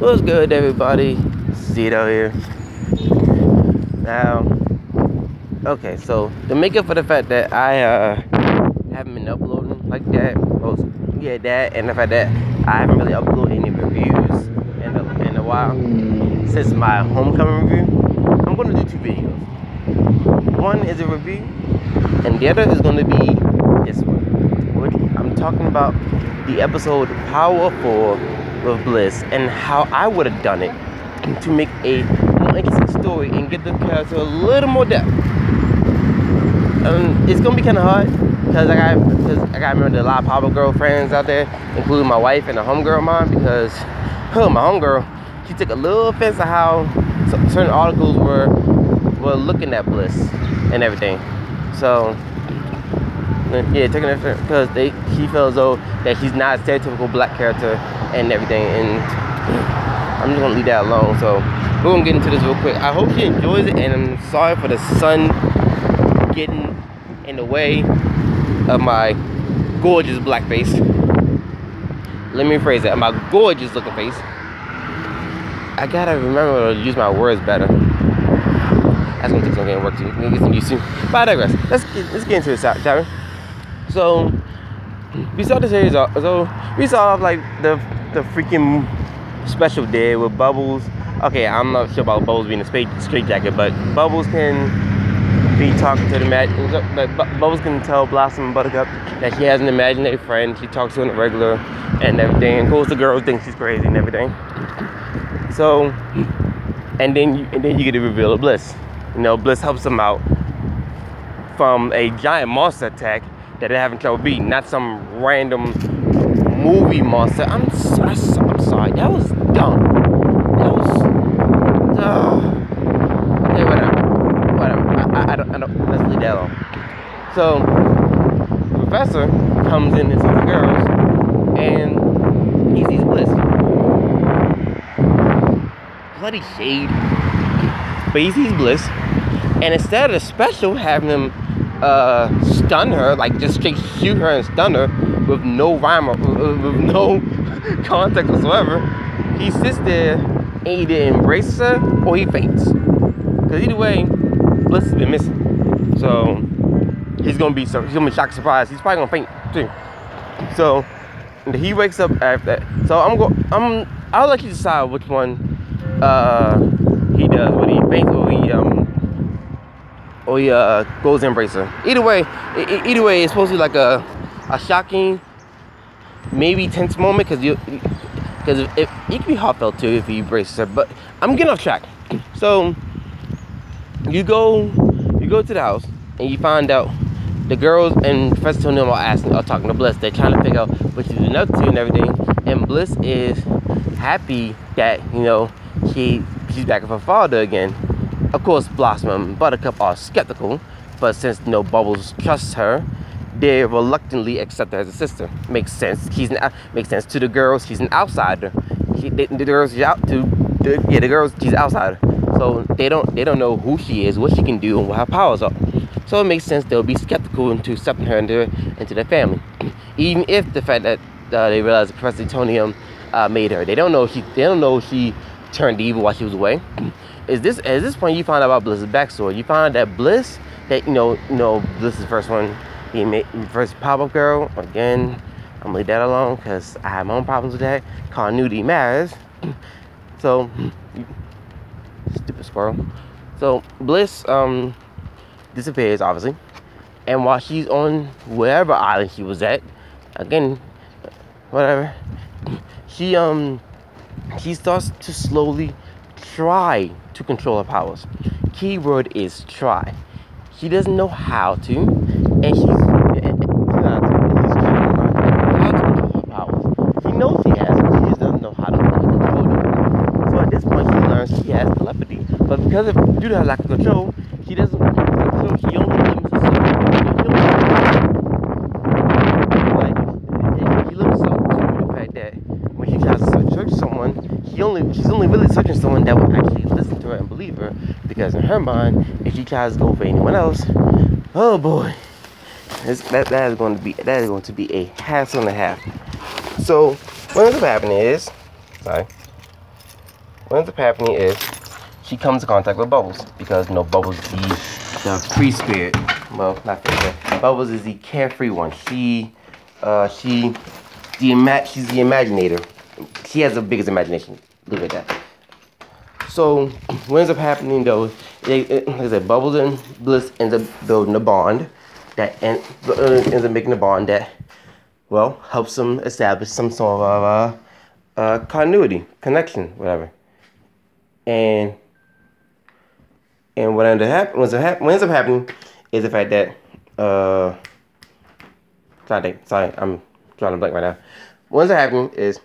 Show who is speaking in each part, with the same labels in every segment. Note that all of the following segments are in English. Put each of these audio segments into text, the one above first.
Speaker 1: What's good, everybody? Zito here. Now, okay, so the makeup for the fact that I haven't been uploading like that, that, and the fact that I haven't really uploaded any reviews in a while since my homecoming review, I'm gonna do two videos. One is a review, and the other is gonna be this one. I'm talking about the episode Power 4 with Bliss and how I would have done it to make a more interesting story and give the character a little more depth. It's gonna be kind of hard because I got remember a lot of Power Girl friends out there, including my wife and a homegirl of mine, because my homegirl, she took a little offense to how certain articles were looking at Bliss and everything. So yeah, taking it because she feels as though that he's not a stereotypical black character and everything, and I'm just gonna leave that alone. So we're gonna get into this real quick. I hope she enjoys it, and I'm sorry for the sun getting in the way of my gorgeous black face. Let me rephrase that, my gorgeous looking face. I gotta remember to use my words better. That's gonna take some getting work too. I'm gonna get some used to. But I digress. Let's get into this, shall we? So we saw the series off. So we saw off like the freaking special day with Bubbles. Okay, I'm not sure about Bubbles being a straight jacket, but Bubbles can be talking to the Bubbles can tell Blossom and Buttercup that she has an imaginary friend. She talks to her on a regular and everything. And of course the girls think she's crazy and everything. So and then you get the reveal of Bliss. You know, Bliss helps them out from a giant monster attack that they're having trouble beating, not some random movie monster. I'm sorry, that was dumb. That was okay, whatever. I don't. Let's leave that alone. So the professor comes in and sees the girls, and he sees Bliss. Bloody shade. But he sees Bliss, and instead of the special having him stun her, like just straight shoot her and stun her with no rhyme or with no context whatsoever, he sits there and either embraces her or he faints. Because either way, Bliss has been missing. So he's gonna be shocked, surprised. He's probably gonna faint too. So he wakes up after that. So I'll let you decide which one he does, whether he faints or he goes to embrace her. Either way, it's supposed to be like a shocking, maybe tense moment, because it can be heartfelt too if he embraces her. But I'm getting off track. So you go to the house and you find out the girls and Professor Tony are talking to Bliss. They're trying to figure out what she's been up to and everything. And Bliss is happy that, you know, she's back with her father again. Of course, Blossom and Buttercup are skeptical, but since Bubbles trusts her, they reluctantly accept her as a sister. Makes sense. Makes sense to the girls. She's an outsider. The girls she's outsider. So they don't know who she is, what she can do, and what her powers are. So it makes sense they'll be skeptical into accepting her into their family, even if the fact that they realize Professor Tonium made her. They don't know she turned evil while she was away. At this point you find out about Bliss's backstory. You find out that Bliss, that you know Bliss's first one, first pop-up girl. Again, I'm gonna leave that alone because I have my own problems with that. Continuity matters. So stupid squirrel. So Bliss disappears obviously, and while she's on wherever island she was at, again, whatever, she starts to slowly try to control her powers. Keyword is try. She doesn't know how to, and she's trying to learn how to control her powers. She knows she has, but she just doesn't know how to control them. So at this point, she learns she has telepathy, but due to her lack of control, she doesn't control. She only limits herself. She limits herself to the fact that when she tries to search someone, she's only really searching someone that will actually listen to her and believe her, because in her mind, if she tries to go for anyone else, oh boy, that is going to be a hassle and a half. So what ends up happening is, what ends up happening is she comes in contact with Bubbles because Bubbles is the free spirit. Well, not free spirit. Bubbles is the carefree one. She's the imaginator. She has the biggest imagination. Look at that. So what ends up happening though, like I said, Bubbles and Bliss ends up building a bond that ends up making a bond that, well, helps them establish some sort of continuity, connection, whatever. And what ends up happening is the fact that sorry, I'm drawing a blank right now. What ends up happening is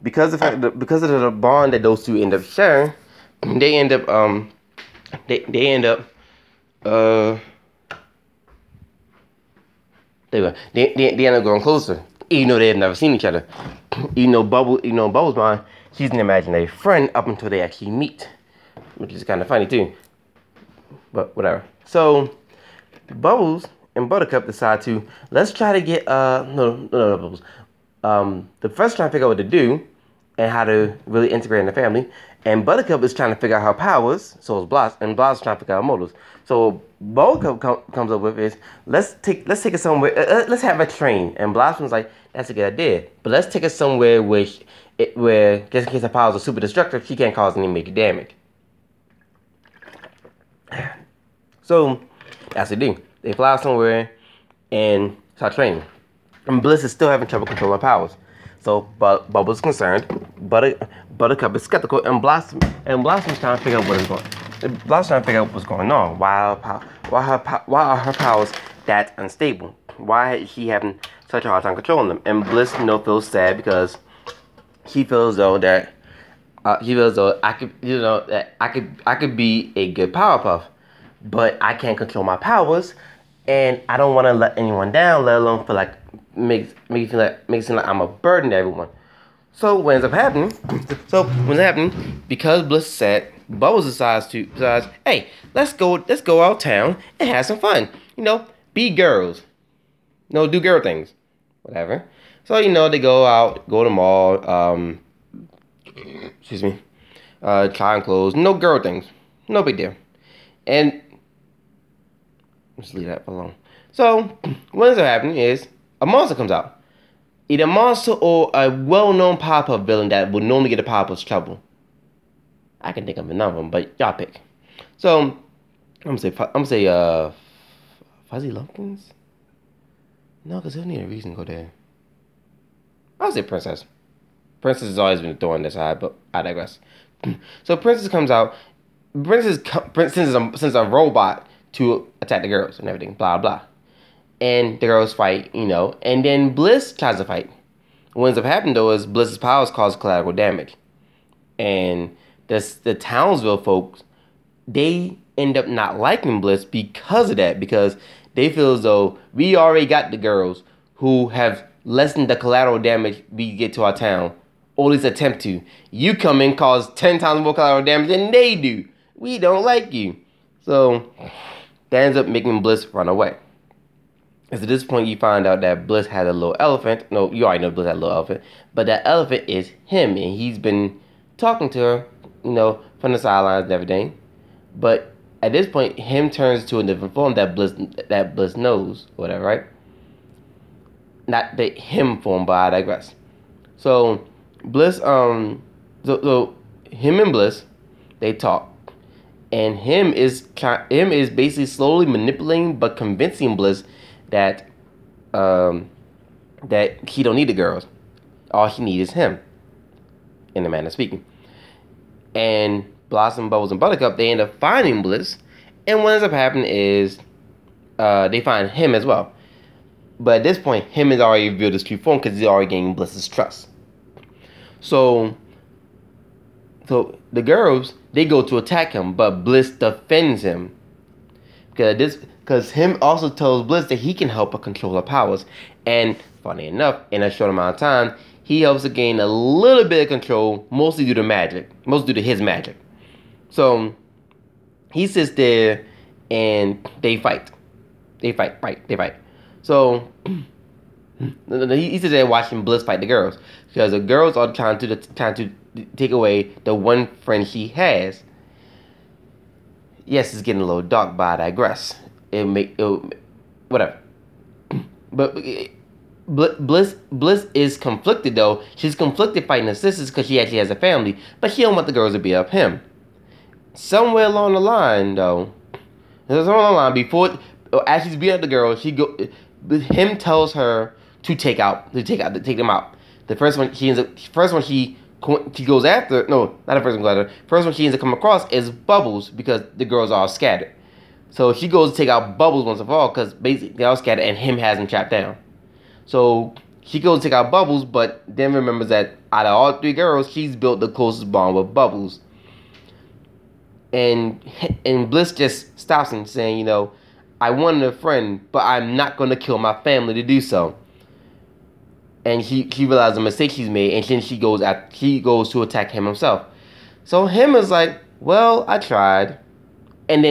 Speaker 1: because of the bond that those two end up sharing, they end up they end up growing closer, even though they have never seen each other. Bubbles' mom, she's an imaginary friend up until they actually meet, which is kind of funny too. But whatever. So Bubbles and Buttercup decide to let's try to get no Bubbles. The first trying to figure out what to do and how to really integrate in the family, and Buttercup is trying to figure out her powers. So is Blossom, and Blossom's trying to figure out her motives. So Buttercup comes up with is let's take it somewhere. Let's have a train, and Blossom's like that's a good idea, but let's take it somewhere where just in case her powers are super destructive, she can't cause any major damage. So that's what they do. They fly somewhere and start training. And Bliss is still having trouble controlling her powers. So Bubbles is concerned. Buttercup is skeptical, and Blossom's trying to figure out what's going on. Why are her powers that unstable? Why is she having such a hard time controlling them? And Bliss, feels sad because she feels though that I could be a good Powerpuff, but I can't control my powers, and I don't want to let anyone down, let alone feel like makes it seem like I'm a burden to everyone. So what ends up happening? Because Bliss is sad, Bubbles decides, hey, let's go out town and have some fun. Be girls. Do girl things, whatever. So they go out, go to the mall. Try on clothes. No girl things. No big deal. And let's leave that alone. So what ends up happening is a monster comes out. Either a monster or a well-known Powerpuff villain that would normally get a Powerpuff's trouble. I can think of a number of them, but y'all pick. So I'm gonna say Fuzzy Lumpkins? No, because he'll need a reason to go there. I'll say Princess. Princess has always been a thorn in their side, but I digress. So Princess comes out. Princess sends a robot to attack the girls and everything, blah blah. And the girls fight, and then Bliss tries to fight. What ends up happening though is Bliss's powers cause collateral damage. And the Townsville folks, they end up not liking Bliss because of that, because they feel as though we already got the girls who have lessened the collateral damage we get to our town, or at least attempt to. You come in, cause 10 times more collateral damage than they do. We don't like you. So that ends up making Bliss run away. And so at this point, you find out that Bliss had a little elephant. No, you already know Bliss had a little elephant. But that elephant is him, and he's been talking to her, from the sidelines and everything. But at this point, him turns to a different form that Bliss knows, whatever, right? Not the him form, but I digress. So Bliss, so him and Bliss, they talk, and him is basically slowly manipulating but convincing Bliss that he don't need the girls. All he needs is him, in the manner of speaking. And Blossom, Bubbles, and Buttercup, they end up finding Bliss, and what ends up happening is they find him as well. But at this point, him has already revealed his true form because he's already gaining Bliss's trust. So the girls, they go to attack him, but Bliss defends him. Because him also tells Bliss that he can help her control her powers. And funny enough, in a short amount of time, he helps her gain a little bit of control, mostly due to his magic. So he sits there and they fight. They fight. So He sits there watching Bliss fight the girls because the girls are trying to take away the one friend he has. Yes, it's getting a little dark, but I digress. Whatever. But Bliss is conflicted though. She's conflicted fighting her sisters because she actually has a family, but she don't want the girls to beat up him. Somewhere along the line though, before as she's beating up the girls, him tells her to take them out. The first one she goes after, no, not the first one goes after. First one she ends up coming across is Bubbles because the girls are all scattered. So she goes to take out Bubbles once and for all because basically they're all scattered and him has them trapped down. So she goes to take out Bubbles, but then remembers that out of all three girls, she's built the closest bond with Bubbles. And Bliss just stops him saying, you know, I wanted a friend, but I'm not going to kill my family to do so. And he realizes the mistake he's made, and then she goes to attack him himself. So him is like, well, I tried, and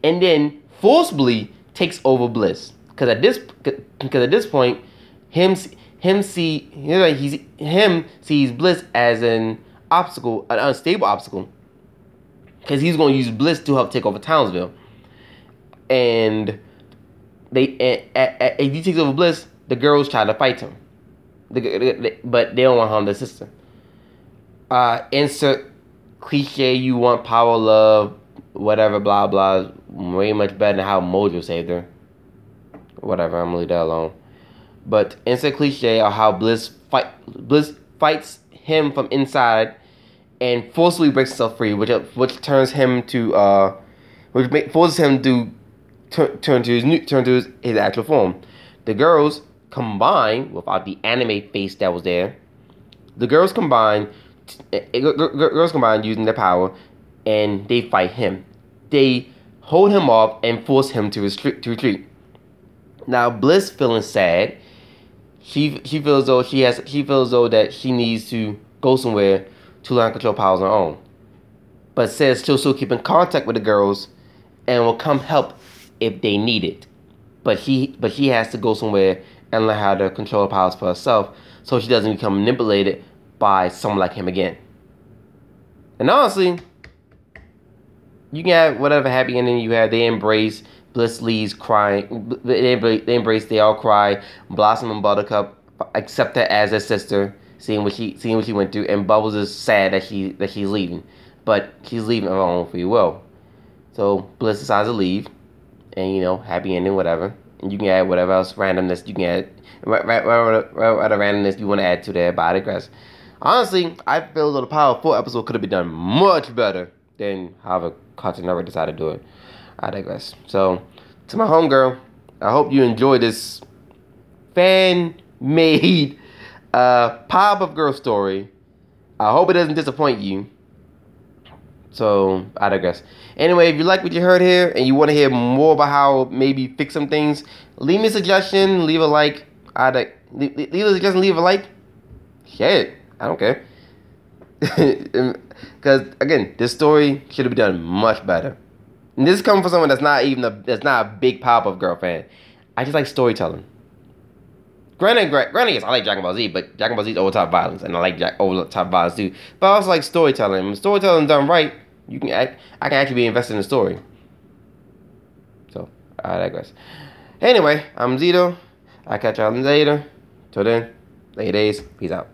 Speaker 1: then forcibly takes over Bliss because at this point, him sees Bliss as an obstacle, an unstable obstacle, because he's going to use Bliss to help take over Townsville. And as he takes over Bliss, the girls try to fight him. But they don't want to harm their sister. Insert cliche, you want power, love, whatever, blah, blah. Way much better than how Mojo saved her. Whatever, I'm going to leave that alone. But insert cliche or how Bliss fights him from inside and forcibly breaks himself free, which turns him to forces him to turn to his actual form. The girls combine without the anime face that was there. The girls combine using their power, and they fight him. They hold him off and force him to retreat. Now Bliss feeling sad. She feels though that she needs to go somewhere to learn control powers on her own, but says she'll still keep in contact with the girls and will come help if they need it. But she has to go somewhere and learn how to control her powers for herself, so she doesn't become manipulated by someone like him again. And honestly, you can have whatever happy ending you have. They embrace. Bliss leaves crying. They all cry. Blossom and Buttercup accept her as their sister, seeing what she went through. And Bubbles is sad that she's leaving, but she's leaving of her own free will. So Bliss decides to leave, and you know, happy ending, whatever. And you can add whatever else randomness you can add, whatever randomness you want to add to there. But I digress. Honestly, I feel that the Power 4 episode could have been done much better than how the Cartoon Network decided to do it. I digress. So, to my homegirl, I hope you enjoyed this fan-made Powerpuff Girl story. I hope it doesn't disappoint you. So, I digress. Anyway, if you like what you heard here and you want to hear more about how maybe fix some things, leave me a suggestion, leave a like. Leave a suggestion, leave a like. Share it. I don't care. Because, again, this story should have been done much better. And this is coming from someone that's not a big Powerpuff Girl fan. I just like storytelling. Granted, yes, I like Dragon Ball Z, but Dragon Ball Z is over-top violence, and I like over-top violence too. But I also like storytelling. When storytelling done right, I can actually be invested in the story. So, I digress. Anyway, I'm Zito. I'll catch y'all later. Till then, later days. Peace out.